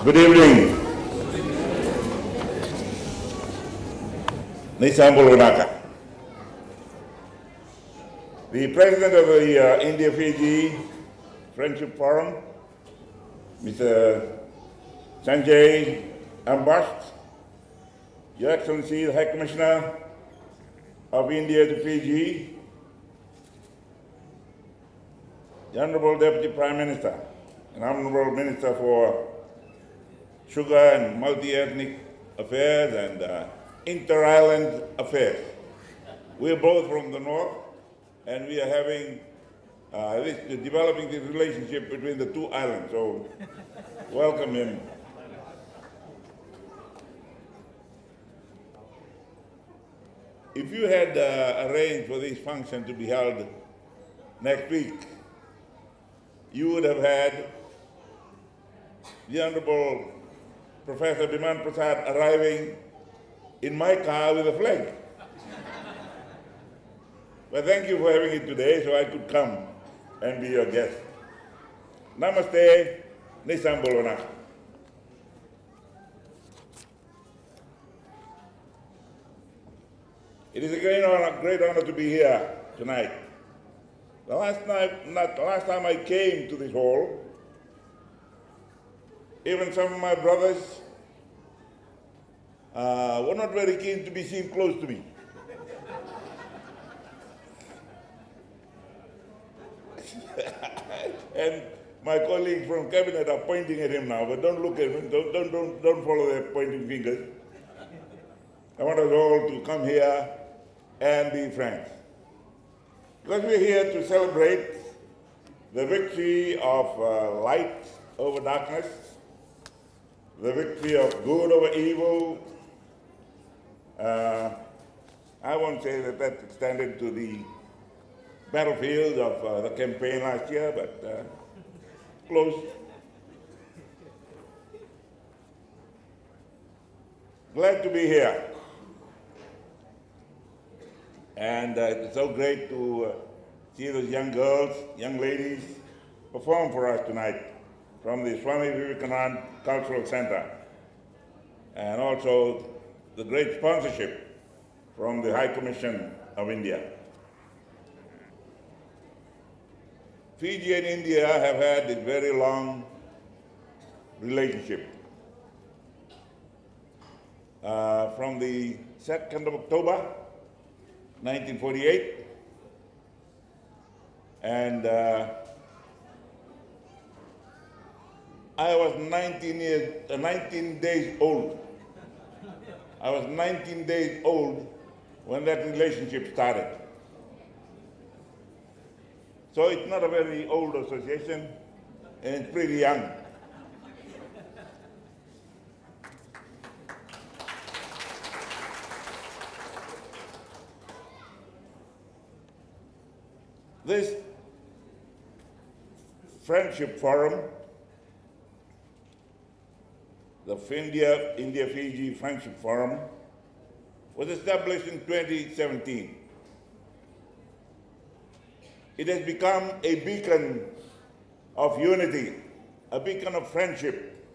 Good evening. Nisambulunaka. The President of the India-Fiji Friendship Forum, Mr. Sanjay Ambasht, Your Excellency, the High Commissioner of India to Fiji, the Honorable Deputy Prime Minister, and Honorable Minister for Sugar and Multi-Ethnic Affairs and Inter-Island Affairs. We're both from the north, and we are having, developing this relationship between the two islands, so welcome him. If you had arranged for this function to be held next week, you would have had the Honorable Professor Biman Prasad arriving in my car with a flag. But thank you for having it today so I could come and be your guest. Namaste, Nisambulunaka. It is a great honor to be here tonight. The last time I came to this hall, even some of my brothers were not very keen to be seen close to me. And my colleagues from cabinet are pointing at him now, but don't look at him, don't follow their pointing fingers. I want us all to come here and be friends. Because we're here to celebrate the victory of light over darkness, the victory of good over evil. I won't say that that extended to the battlefield of the campaign last year, but close. Glad to be here. And it's so great to see those young girls, young ladies perform for us tonight from the Swami Vivekananda Cultural Center, and also the great sponsorship from the High Commission of India. Fiji and India have had a very long relationship. From the 2nd of October, 1948, and I was 19 days old. I was 19 days old when that relationship started. So it's not a very old association, and it's pretty young. This Friendship Forum, the India-Fiji Friendship Forum, was established in 2017. It has become a beacon of unity, a beacon of friendship.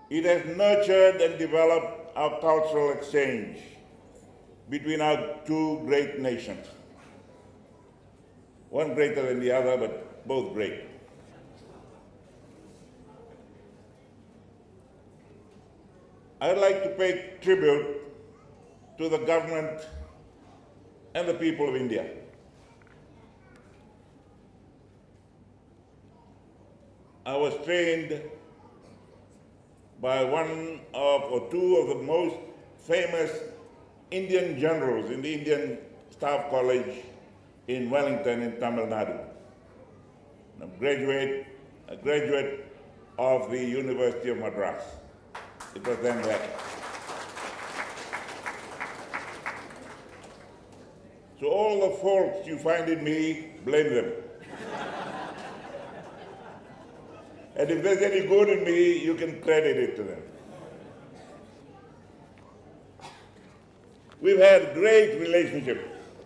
It has nurtured and developed our cultural exchange between our two great nations. One greater than the other, but both great. I'd like to pay tribute to the government and the people of India. I was trained by one of or two of the most famous Indian generals in the Indian Staff College in Wellington in Tamil Nadu. I'm a graduate of the University of Madras. It was then that. So all the faults you find in me, blame them. And if there's any good in me, you can credit it to them. We've had great relationship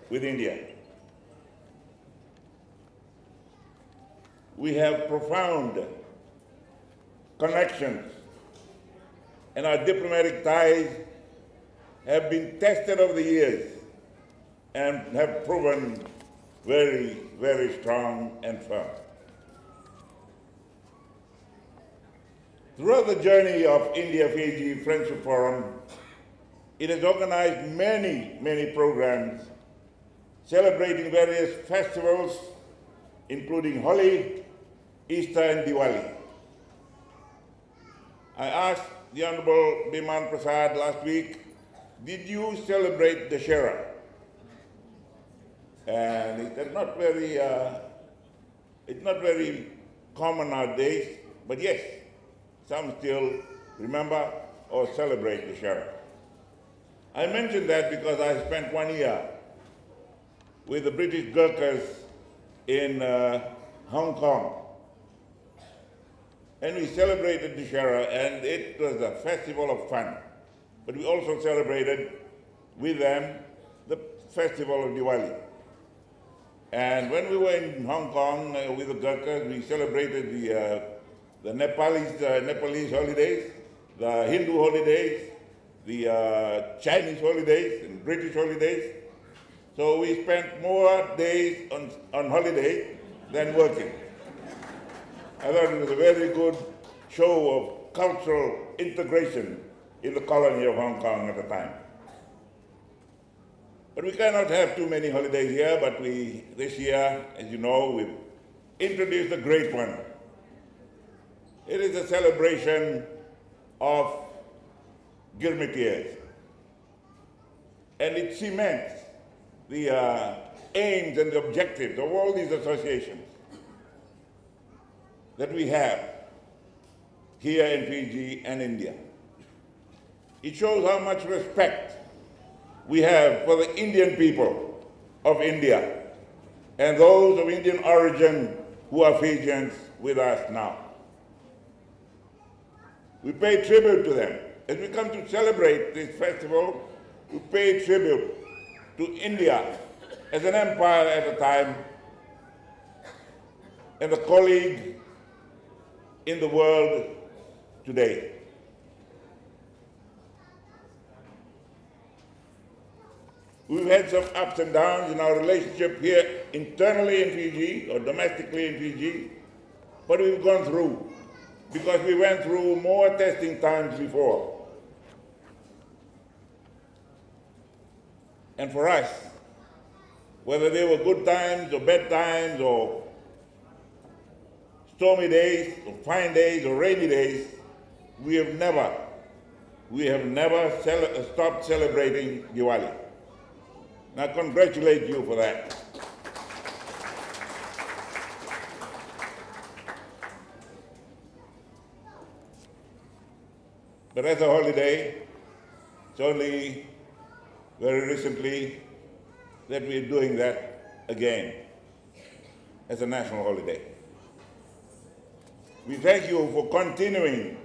with India. We have profound connections, and our diplomatic ties have been tested over the years and have proven very, very strong and firm. Throughout the journey of India-Fiji Friendship Forum, it has organized many, many programs celebrating various festivals, including Holi, Easter, and Diwali. I asked the Honorable Biman Prasad last week, did you celebrate Dussehra? And he said, it's not very common nowadays, but yes, some still remember or celebrate Dussehra. I mentioned that because I spent 1 year with the British Gurkhas in Hong Kong. And we celebrated Dussehra, and it was a festival of fun. But we also celebrated with them the festival of Diwali. And when we were in Hong Kong with the Gurkhas, we celebrated the Nepalese holidays, the Hindu holidays, the Chinese holidays, and British holidays. So we spent more days on holiday than working. I thought it was a very good show of cultural integration in the colony of Hong Kong at the time. But we cannot have too many holidays here, but this year, as you know, we've introduced a great one. It is a celebration of Girmitiers. And it cements the aims and the objectives of all these associations that we have here in Fiji and India. It shows how much respect we have for the Indian people of India and those of Indian origin who are Fijians with us now. We pay tribute to them. As we come to celebrate this festival, we pay tribute to India as an empire at the time and a colleague in the world today. We've had some ups and downs in our relationship here internally in Fiji or domestically in Fiji, but we've gone through because we went through more testing times before. And for us, whether they were good times or bad times or stormy days or fine days or rainy days, we have never stopped celebrating Diwali. And I congratulate you for that. But as a holiday, it's only very recently that we're doing that again as a national holiday. We thank you for continuing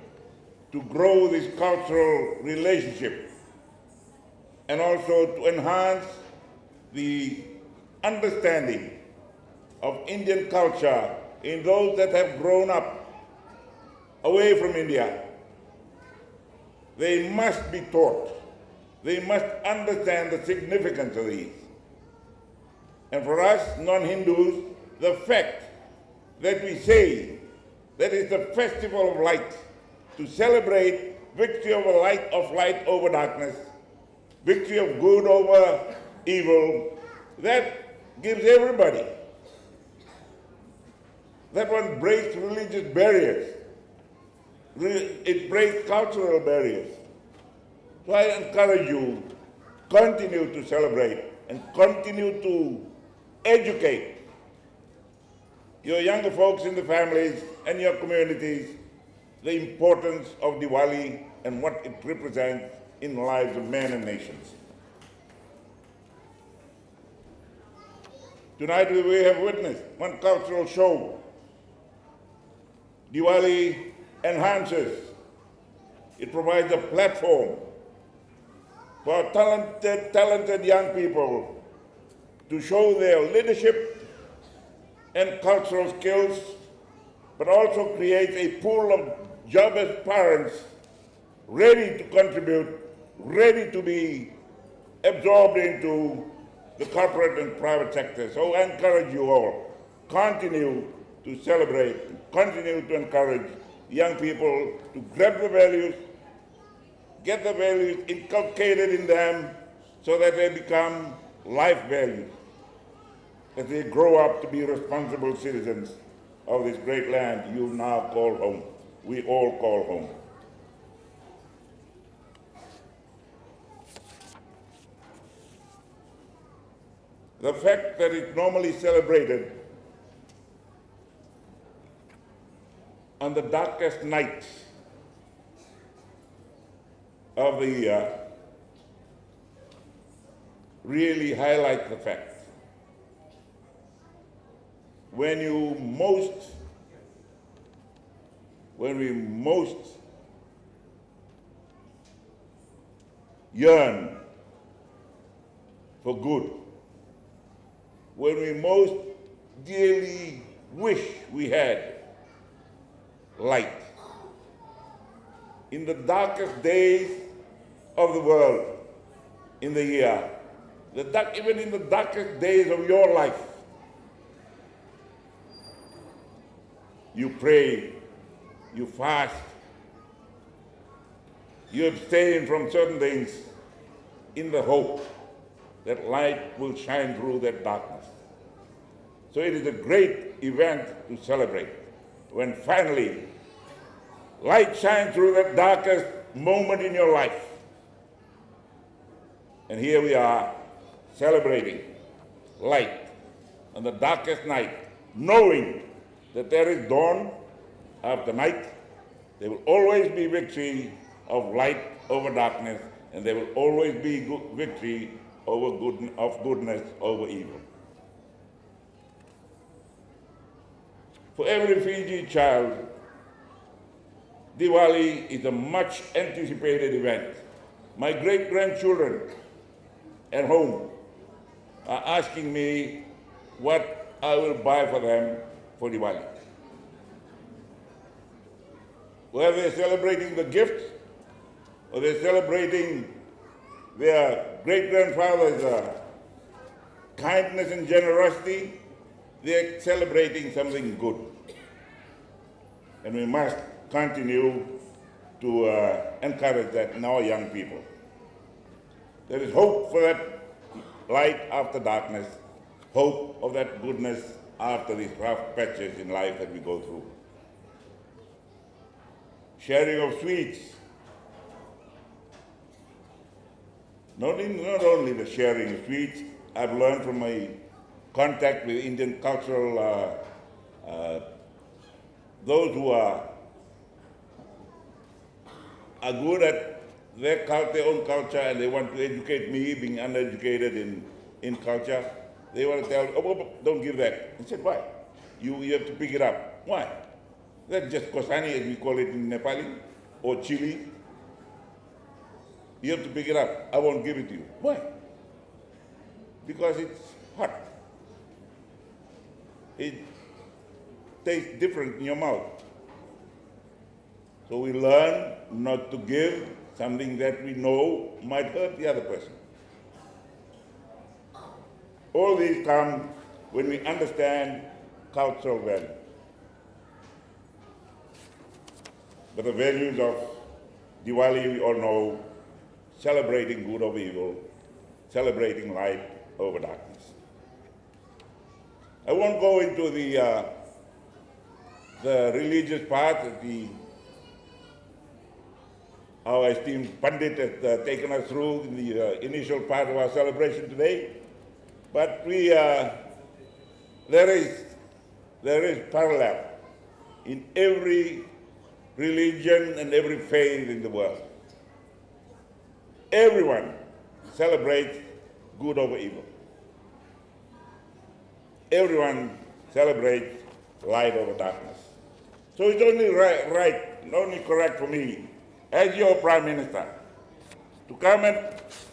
to grow this cultural relationship and also to enhance the understanding of Indian culture in those that have grown up away from India. They must be taught. They must understand the significance of these. And for us, non-Hindus, the fact that we say that it's the festival of light, to celebrate victory over light over darkness, victory of good over evil, that gives everybody. That one breaks religious barriers. It breaks cultural barriers. So I encourage you, continue to celebrate and continue to educate your younger folks in the families and your communities the importance of Diwali and what it represents in the lives of men and nations. Tonight we have witnessed one cultural show. Diwali enhances. It provides a platform for talented young people to show their leadership and cultural skills, but also creates a pool of jobless parents ready to contribute, ready to be absorbed into the corporate and private sector. So I encourage you all, continue to celebrate, continue to encourage young people to grab the values, get the values inculcated in them so that they become life values as they grow up to be responsible citizens of this great land you now call home. We all call home. The fact that it's normally celebrated on the darkest night of the year really highlights the fact when we most yearn for good, when we most dearly wish we had light, in the darkest days of the world in the year, even in the darkest days of your life, you pray, you fast, you abstain from certain things in the hope that light will shine through that darkness. So it is a great event to celebrate when finally light shines through that darkest moment in your life. And here we are celebrating light on the darkest night, knowing that there is dawn after night. There will always be victory of light over darkness, and there will always be victory of goodness over evil. For every Fiji child, Diwali is a much anticipated event. My great-grandchildren at home are asking me what I will buy for them for Diwali. Whether they're celebrating the gift or they're celebrating their great-grandfather's kindness and generosity, they're celebrating something good. And we must continue to encourage that in our young people. There is hope for that light after darkness, hope of that goodness after these rough patches in life that we go through. Sharing of sweets. Not only the sharing of sweets, I've learned from my contact with Indian cultural, those who are good at their own culture and they want to educate me, being uneducated in culture. They want to tell, oh, don't give that. I said, why? You have to pick it up. Why? That's just kosani, as we call it in Nepali, or chili. You have to pick it up. I won't give it to you. Why? Because it's hot. It tastes different in your mouth. So we learn not to give something that we know might hurt the other person. All these come when we understand cultural value. But the values of Diwali, we all know, celebrating good over evil, celebrating light over darkness. I won't go into the religious part that our esteemed Pandit has taken us through in the initial part of our celebration today. But there is there is parallel in every religion and every faith in the world. Everyone celebrates good over evil. Everyone celebrates light over darkness. So it's only right, only correct for me, as your Prime Minister, to come and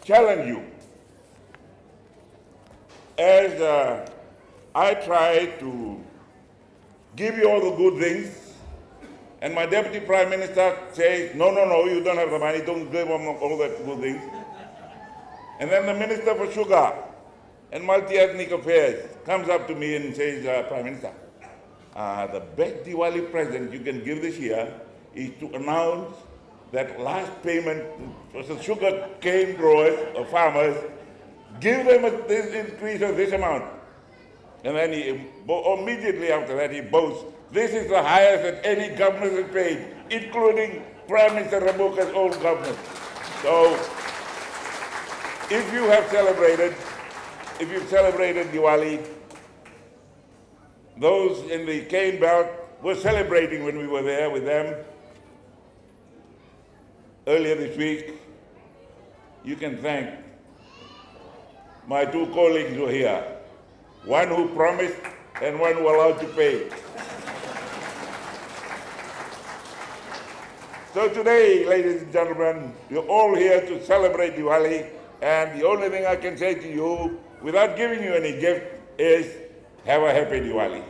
challenge you. As I try to give you all the good things, and my Deputy Prime Minister says, no, you don't have the money, don't give them all the good things. And then the Minister for Sugar and Multi-Ethnic Affairs comes up to me and says, Prime Minister, the best Diwali present you can give this year is to announce that last payment for the sugar cane growers or farmers, give them this increase of this amount. And then he, immediately after that, he boasts, this is the highest that any government has paid, including Prime Minister Rabuka's own government. So, if you've celebrated Diwali, those in the cane belt were celebrating when we were there with them earlier this week. You can thank my two colleagues who are here, one who promised and one who allowed to pay. So today, ladies and gentlemen, you're all here to celebrate Diwali, and the only thing I can say to you, without giving you any gift, is have a happy Diwali.